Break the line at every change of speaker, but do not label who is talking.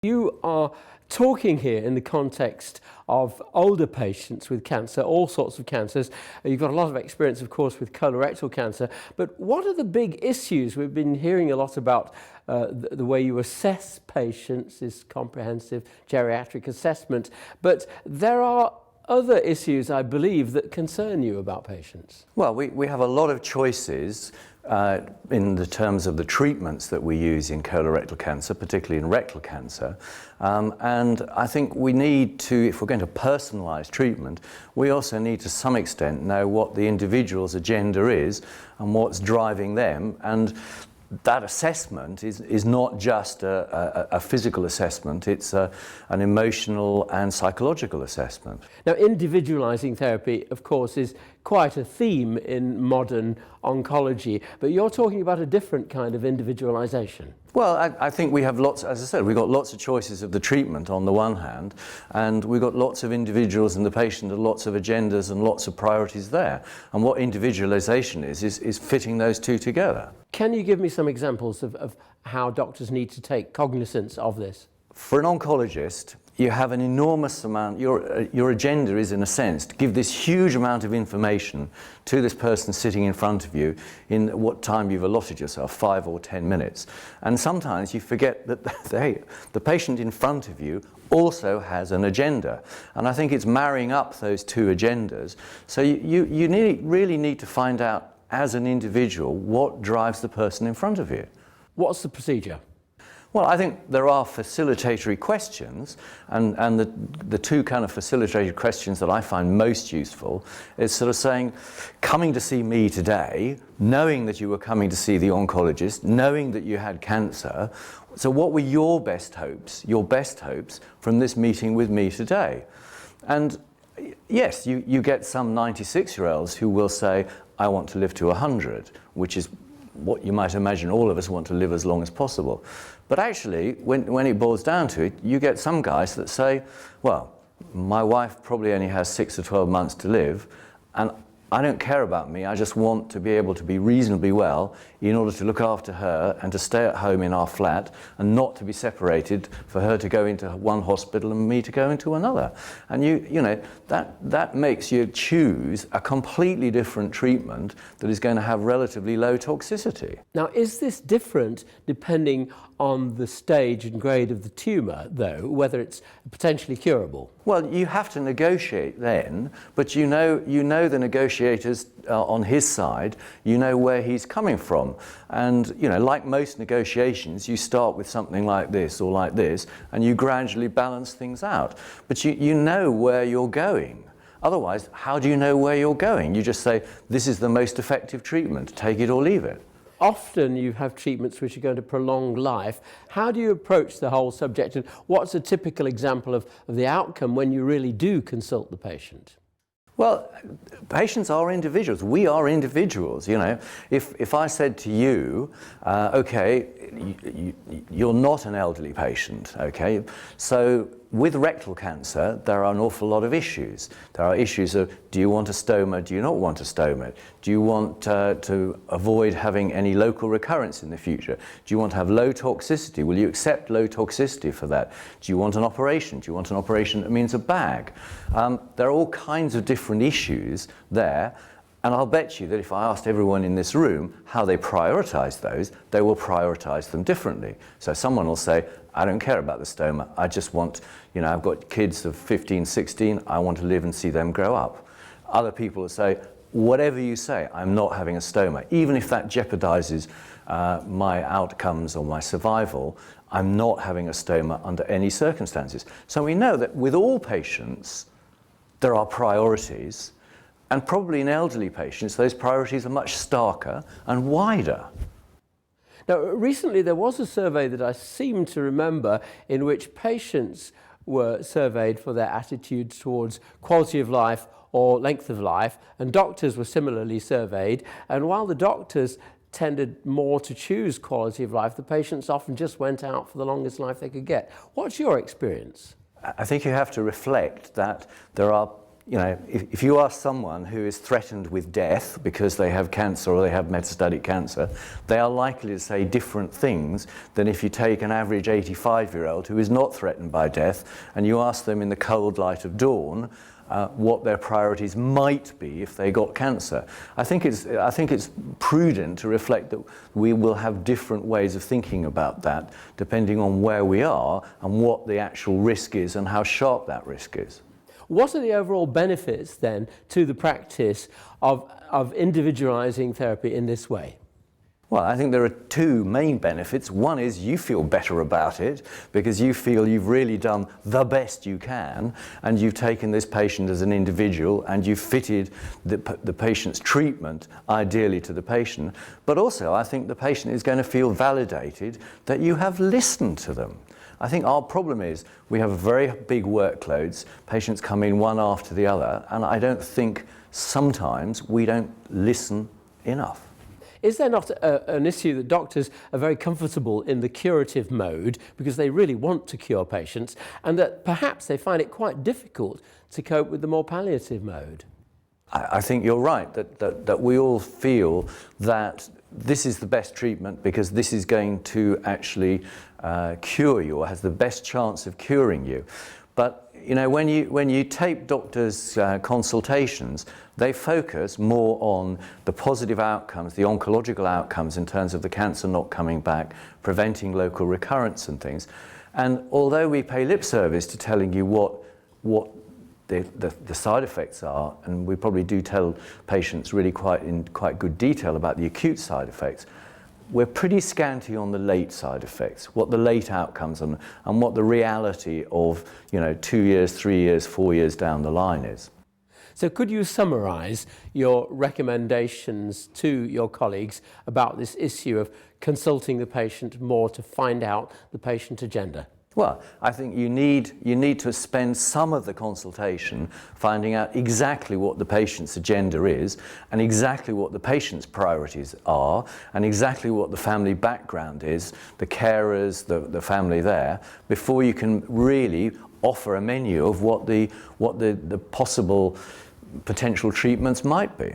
You are talking here in the context of older patients with cancer, all sorts of cancers. You've got a lot of experience, of course, with colorectal cancer. But what are the big issues? We've been hearing a lot about the way you assess patients, this comprehensive geriatric assessment. But there are other issues, I believe, that concern you about patients.
Well, we have a lot of choices in the terms of the treatments that we use in colorectal cancer, particularly in rectal cancer. And I think we need to, if we're going to personalise treatment, we also need to some extent know what the individual's agenda is and what's driving them. And that assessment is not just a physical assessment, it's an emotional and psychological assessment.
Now, individualizing therapy, of course, is quite a theme in modern oncology, but you're talking about a different kind of individualization.
Well, I think we have lots, as I said, we've got lots of choices of the treatment on the one hand, and we've got lots of individuals in the patient and lots of agendas and lots of priorities there. And what individualization is fitting those two together.
Can you give me some examples of how doctors need to take cognizance of this?
For an oncologist, you have an enormous amount, your agenda is, in a sense, to give this huge amount of information to this person sitting in front of you in what time you've allotted yourself, 5 or 10 minutes. And sometimes you forget that the patient in front of you also has an agenda. And I think it's marrying up those two agendas. So you really need to find out, as an individual, what drives the person in front of you.
What's the procedure?
Well, I think there are facilitatory questions, and the two kind of facilitatory questions that I find most useful is sort of saying, coming to see me today, knowing that you were coming to see the oncologist, knowing that you had cancer, so what were your best hopes from this meeting with me today? And yes, you get some 96-year-olds who will say, I want to live to 100, which is what you might imagine all of us want to live as long as possible. But actually, when it boils down to it, you get some guys that say, well, my wife probably only has 6 or 12 months to live, and I don't care about me, I just want to be able to be reasonably well in order to look after her and to stay at home in our flat and not to be separated, for her to go into one hospital and me to go into another. And you know, that makes you choose a completely different treatment that is going to have relatively low toxicity.
Now, is this different depending on the stage and grade of the tumour, though, whether it's potentially curable?
Well, you have to negotiate then, but you know the negotiators on his side, you know where he's coming from. And, you know, like most negotiations, you start with something like this or like this, and you gradually balance things out. But you know where you're going. Otherwise, how do you know where you're going? You just say, this is the most effective treatment, take it or leave it.
Often you have treatments which are going to prolong life. How do you approach the whole subject, and what's a typical example of the outcome when you really do consult the patient?
Well, patients are individuals. We are individuals, you know. If I said to you, okay, you're not an elderly patient, okay, so with rectal cancer, there are an awful lot of issues. There are issues of, do you want a stoma, do you not want a stoma? Do you want to avoid having any local recurrence in the future? Do you want to have low toxicity? Will you accept low toxicity for that? Do you want an operation? Do you want an operation that means a bag? There are all kinds of different issues there. And I'll bet you that if I asked everyone in this room how they prioritize those, they will prioritize them differently. So someone will say, I don't care about the stoma, I just want, you know, I've got kids of 15, 16, I want to live and see them grow up. Other people will say, whatever you say, I'm not having a stoma. Even if that jeopardizes my outcomes or my survival, I'm not having a stoma under any circumstances. So we know that with all patients, there are priorities. And probably in elderly patients, those priorities are much starker and wider.
Now, recently there was a survey that I seem to remember in which patients were surveyed for their attitudes towards quality of life or length of life, and doctors were similarly surveyed. And while the doctors tended more to choose quality of life, the patients often just went out for the longest life they could get. What's your experience?
I think you have to reflect that there are you know, if you ask someone who is threatened with death because they have cancer or they have metastatic cancer, they are likely to say different things than if you take an average 85-year-old who is not threatened by death and you ask them in the cold light of dawn what their priorities might be if they got cancer. I think it's prudent to reflect that we will have different ways of thinking about that depending on where we are and what the actual risk is and how sharp that risk is.
What are the overall benefits then to the practice of individualizing therapy in this way?
Well, I think there are two main benefits. One is you feel better about it because you feel you've really done the best you can and you've taken this patient as an individual and you've fitted the patient's treatment ideally to the patient. But also I think the patient is going to feel validated that you have listened to them. I think our problem is we have very big workloads, patients come in one after the other, and I don't think sometimes we don't listen enough.
Is there not an issue that doctors are very comfortable in the curative mode because they really want to cure patients, and that perhaps they find it quite difficult to cope with the more palliative mode?
I think you're right, that we all feel that this is the best treatment because this is going to actually cure you or has the best chance of curing you. But you know, when you tape doctors' consultations, they focus more on the positive outcomes, the oncological outcomes in terms of the cancer not coming back, preventing local recurrence and things. And although we pay lip service to telling you what the side effects are, and we probably do tell patients really in quite good detail about the acute side effects, we're pretty scanty on the late side effects, what the late outcomes and what the reality of, you know, 2 years, 3 years, 4 years down the line is.
So could you summarise your recommendations to your colleagues about this issue of consulting the patient more to find out the patient agenda?
Well, I think you need to spend some of the consultation finding out exactly what the patient's agenda is and exactly what the patient's priorities are and exactly what the family background is, the carers, the family there, before you can really offer a menu of what the possible potential treatments might be.